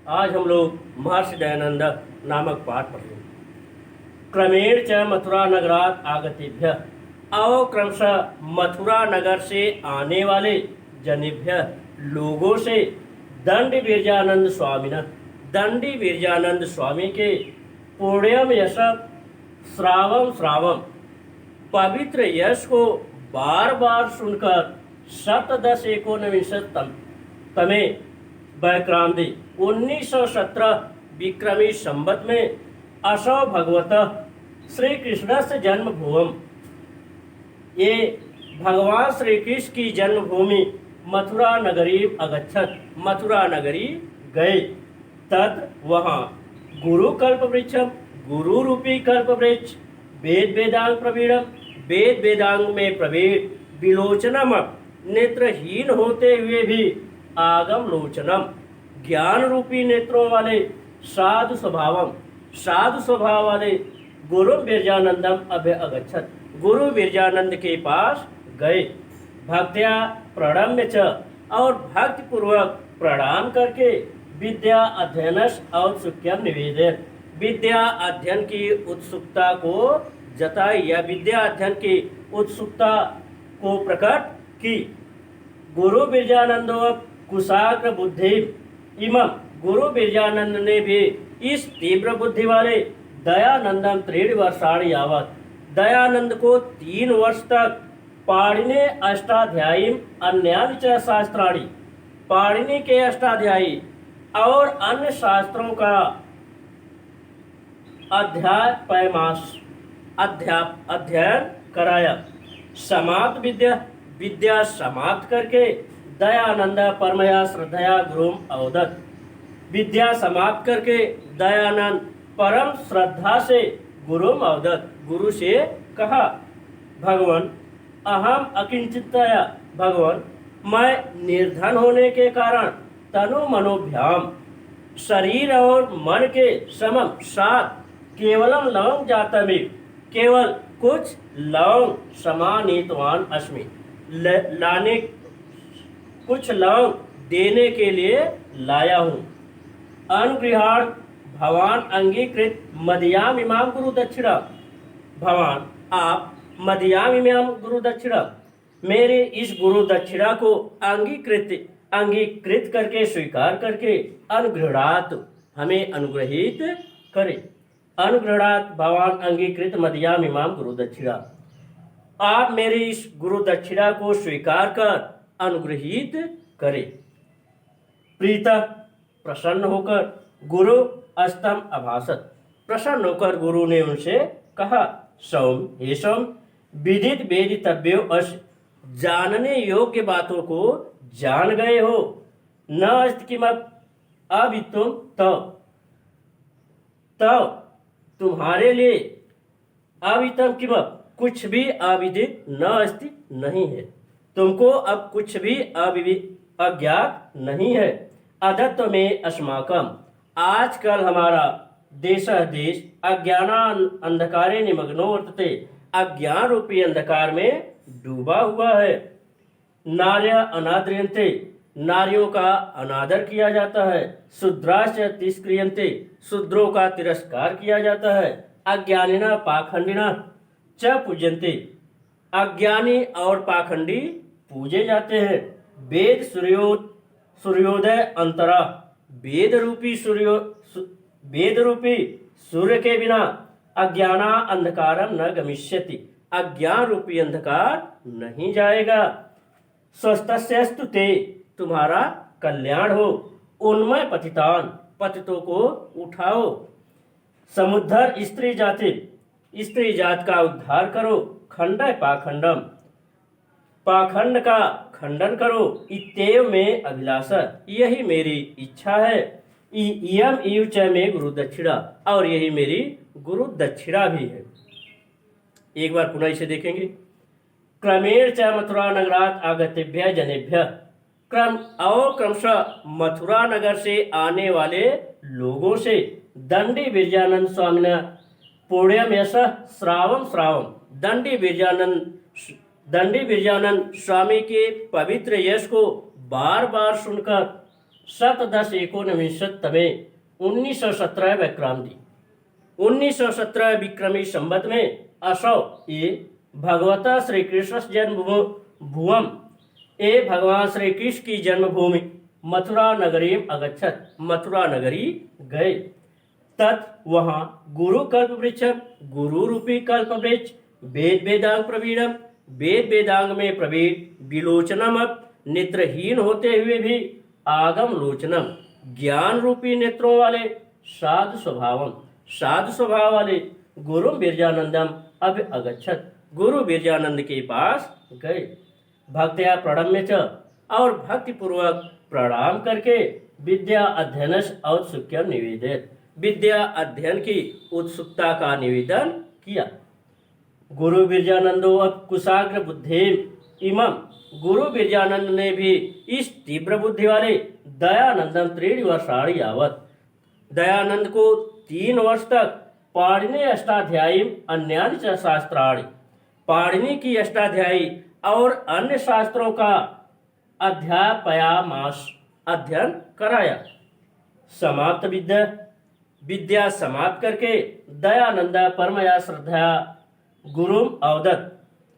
आज हम लोग महर्षि दयानंद नामक पाठ पढ़ेंगे। क्रमेण च मथुरा नगरात आगतेभ्य, और क्रमशः मथुरा नगर से आने वाले जनेभ्य लोगों से दंडी विरजानंद स्वामिन, दंडी विरजानंद स्वामी के पुण्यम यश श्रावम श्रावम पवित्र यश को बार बार सुनकर 1719 तमे वैक्रांति 1917 विक्रमी संवत में असौ भगवत श्री कृष्ण से जन्मभूम, ये भगवान श्री कृष्ण की जन्मभूमि मथुरा नगरी अगच्छत, मथुरा नगरी गए। तद वहाँ गुरु कल्प वृक्षम, गुरु रूपी कल्प वृक्ष, वेद वेदांग प्रवीणम, वेद वेदांग में प्रवीण, विलोचनम नेत्रहीन होते हुए भी आगम लोचनम, ज्ञान रूपी नेत्रों वाले साधु स्वभावम, साधु स्वभाव वाले गुरु विरजानंदम अभ्य अगच्छत, गुरु विरजानंद के पास गए। भक्त्या प्रणम्य च, और भक्ति पूर्वक प्रणाम करके विद्या अध्ययनस औत्सुक्यम निवेदन, विद्या अध्ययन की उत्सुकता को जताई या विद्या अध्ययन की उत्सुकता को प्रकट की। गुरु विरजानंदो कुशाग्र बुद्धि इमं, गुरु विरजानंद ने भी इस तीव्र बुद्धि वाले दयानंदम 3 वर्षाणि यावत, दयानंद को 3 वर्ष तक पाणिने अष्टाध्यायी अन्यानि च शास्त्राणि, पाणिनि के अष्टाध्यायी और अन्य शास्त्रों का अध्ययन कराया। समाप्त विद्या, विद्या समाप्त करके दयानंद परमया श्रद्धया गुरुम अवदत, विद्या समाप्त करके दयानंद परम श्रद्धा से गुरुम अवदत, गुरु से कहा, भगवान अहम अकिंचितया, भगवान मैं निर्धन होने के कारण तनु मनोभ्याम, शरीर और मन के समम साथ केवलम लवंग जातमि, केवल कुछ लवंग समानीतवान अस्मि, लाने कुछ लवंग देने के लिए लाया हूँ। अनुगृहाण भवान अंगीकृत मदयाम इमाम गुरु दक्षिणा, भगवान आप मदयाम इमाम गुरु दक्षिणा, मेरे इस गुरु दक्षिणा को अंगीकृत करके स्वीकार करके अनुगृहात हमें अनुग्रहित करे। अनुगृहात भगवान अंगीकृत मदयाम इमाम गुरु दक्षिणा, आप मेरी इस गुरु दक्षिणा को स्वीकार कर अनुग्रहित करे। प्रीता प्रसन्न होकर गुरु अस्तम अभासत, प्रसन्न होकर गुरु ने उनसे कहा, सौम हे सौम विदित वेदितव्यो अस, जानने योग्य बातों को जान गए हो। न अस्ति किमपि अविदितं तव, तुम्हारे लिए अविदितं किमपि कुछ भी अविदित न अस्ति नहीं है, तुमको अब कुछ भी अज्ञात नहीं है। अदत्त में अस्माकम, आजकल हमारा देश अज्ञाना अंधकारे निमग्नो वर्तते, अज्ञान रूपी अंधकार में डूबा हुआ है। नार्या अनाद्रियन्ते, नारियों का अनादर किया जाता है। शूद्राश्च तिरस्क्रियन्ते, शूद्रों का तिरस्कार किया जाता है। अज्ञानिना पाखंडिना च पूज्यन्ते, अज्ञानी और पाखंडी पूजे जाते हैं। वेद सूर्योदय अंतरा, वेद रूपी सूर्य के बिना अज्ञाना अंधकारम न गमिष्यति, अज्ञान रूपी अंधकार नहीं जाएगा। स्वस्थस्यस्तु ते, तुम्हारा कल्याण हो। उन्मय पतितान, पतितों को उठाओ। समुद्धर स्त्री जाति, स्त्री जात का उद्धार करो। खंडय पाखंडम, पाखंड का खंडन करो। इत्येव में अभिलाषा, यही मेरी इच्छा है। इयम इव च में गुरु दक्षिणा, और यही मेरी गुरु दक्षिणा भी है। एक बार पुनः इसे देखेंगे। क्रमेण च मथुरा नगरात आगतेभ्य जनेभ्य, क्रमशः मथुरा नगर से आने वाले लोगों से दंडी विरजानंद स्वामी पुण्यम यश श्रावम श्रावम, दंडी विरजानंद स्वामी के पवित्र यश को बार बार सुनकर सतदश एकोनविंशतमे 1917 विक्रांति 1917 विक्रमी संवत में असौ ये भगवता श्री कृष्ण जन्म भुवम ए भगवान श्री कृष्ण की जन्मभूमि मथुरा नगरी अगच्छत, मथुरा नगरी गए। तत् वहाँ गुरु कल्प वृक्ष, गुरु रूपी कल्प वृक्ष, वेद वेदांग प्रवीणम, वेद वेदांग में प्रवीण, विलोचनम नेत्रहीन होते हुए भी आगम लोचनम, ज्ञान रूपी नेत्रों वाले, साधु स्वभावम, साधु स्वभाव वाले गुरु बिरजानंदम अब अगच्छत, गुरु बिरजानंद के पास गए। भक्त्या प्रणम्य च, और भक्ति पूर्वक प्रणाम करके विद्या अध्ययन औत्सुक्य निवेदित, विद्या अध्ययन की उत्सुकता का निवेदन किया। गुरु बिरजानंदो अब कुशाग्र बुद्धि इमम, गुरु बिरजानंद ने भी इस तीव्र बुद्धि वाले दयानंदम 3 वर्षाणि यावत, दयानंद को 3 वर्ष तक पाणिनि अष्टाध्यायी अन्यानि च शास्त्राणि, पाणिनि की अष्टाध्यायी और अन्य शास्त्रों का अध्यापयामास, अध्ययन कराया। समाप्त विद्या, विद्या समाप्त करके दयानंद परमया श्रद्धा गुरु अवदत,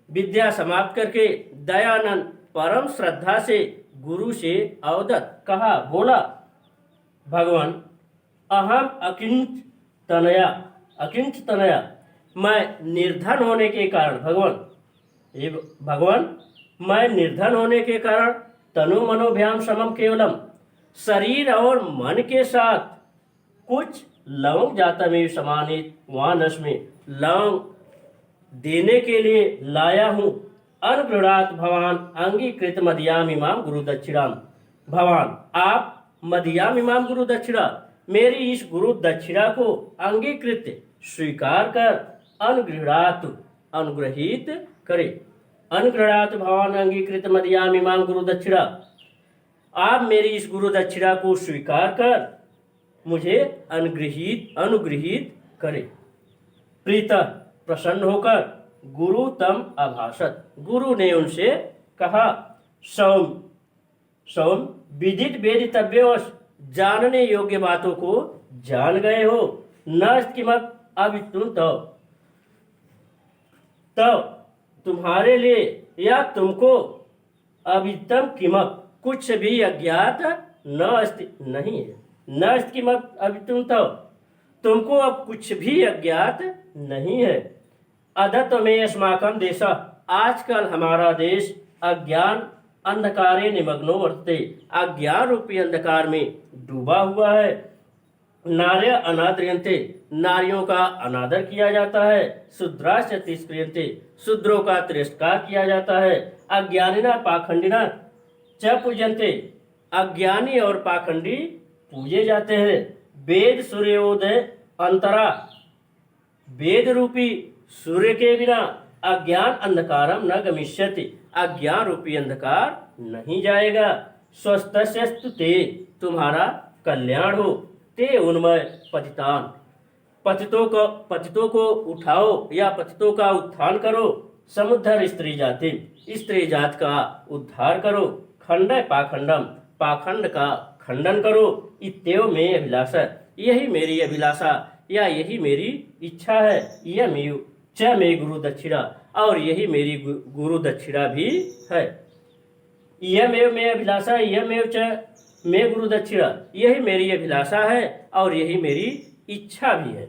विद्या समाप्त करके दयानंद परम श्रद्धा से गुरु से अवदत कहा, बोला, भगवान अहम अकिंच तनया, अकिंच तनया, मैं निर्धन होने के कारण, भगवान मैं निर्धन होने के कारण तनु मनोभ्याम समम केवलम, शरीर और मन के साथ कुछ लवंग जाता में समानित वानस में लवंग देने के लिए लाया हूँ। अनुगृणात भवान अंगीकृत मदियाम इमाम गुरु दक्षिणाम, भवान आप मदियाम इमाम गुरु दक्षिणा, मेरी इस गुरु दक्षिणा को अंगीकृत स्वीकार कर अनुगृणात, अनुग्रहित करे। अनुगृणात भवान अंगीकृत मदियाम इमाम गुरु दक्षिणा, आप मेरी इस गुरु दक्षिणा को स्वीकार कर मुझे अनुग्रहित करे। प्रीतः प्रसन्न होकर गुरु तम अभाषत, गुरु ने उनसे कहा, सौम सौम विदित वेदितव्यवश, जानने योग्य बातों को जान गए हो। न किमत अवितुम तब तुम्हारे लिए या तुमको अवितम किमत कुछ भी अज्ञात न अस्ति, नहीं है। न किमत अवितुम तब तुमको अब कुछ भी अज्ञात नहीं है। अदत में अस्माकम देश, आजकल हमारा देश अज्ञान अंधकारे निमग्नो वर्तते, अज्ञान रूपी अंधकार में डूबा हुआ है। नार्य अनाद्रियन्ते, नारियों का अनादर किया जाता है। शूद्राश्च तिरस्क्रियन्ते, शूद्रों का तिरस्कार किया जाता है। अज्ञानिना पाखंडिना च पूजन्ते, अज्ञानी और पाखंडी पूजे जाते हैं। वेद सूर्योदय अंतरा, वेद रूपी सूर्य के बिना अज्ञान अंधकारम न गमिष्यति, अज्ञान रूपी अंधकार नहीं जाएगा। स्वस्थस्तु ते, तुम्हारा कल्याण हो। ते उन्मय पतितान, पतितों को उठाओ या पतितों का उत्थान करो। समुद्धर स्त्री जाति, स्त्री जात का उद्धार करो। खंड पाखंडम, पाखंड का खंडन करो। इत्येव में अभिलाषा, यही मेरी अभिलाषा या यही मेरी इच्छा है। यह मेव च मे गुरु दक्षिणा, और यही मेरी गुरु दक्षिणा भी है। यह मेव में अभिलाषा, यह मेव च मे गुरु दक्षिणा, यही मेरी अभिलाषा है और यही मेरी इच्छा भी है।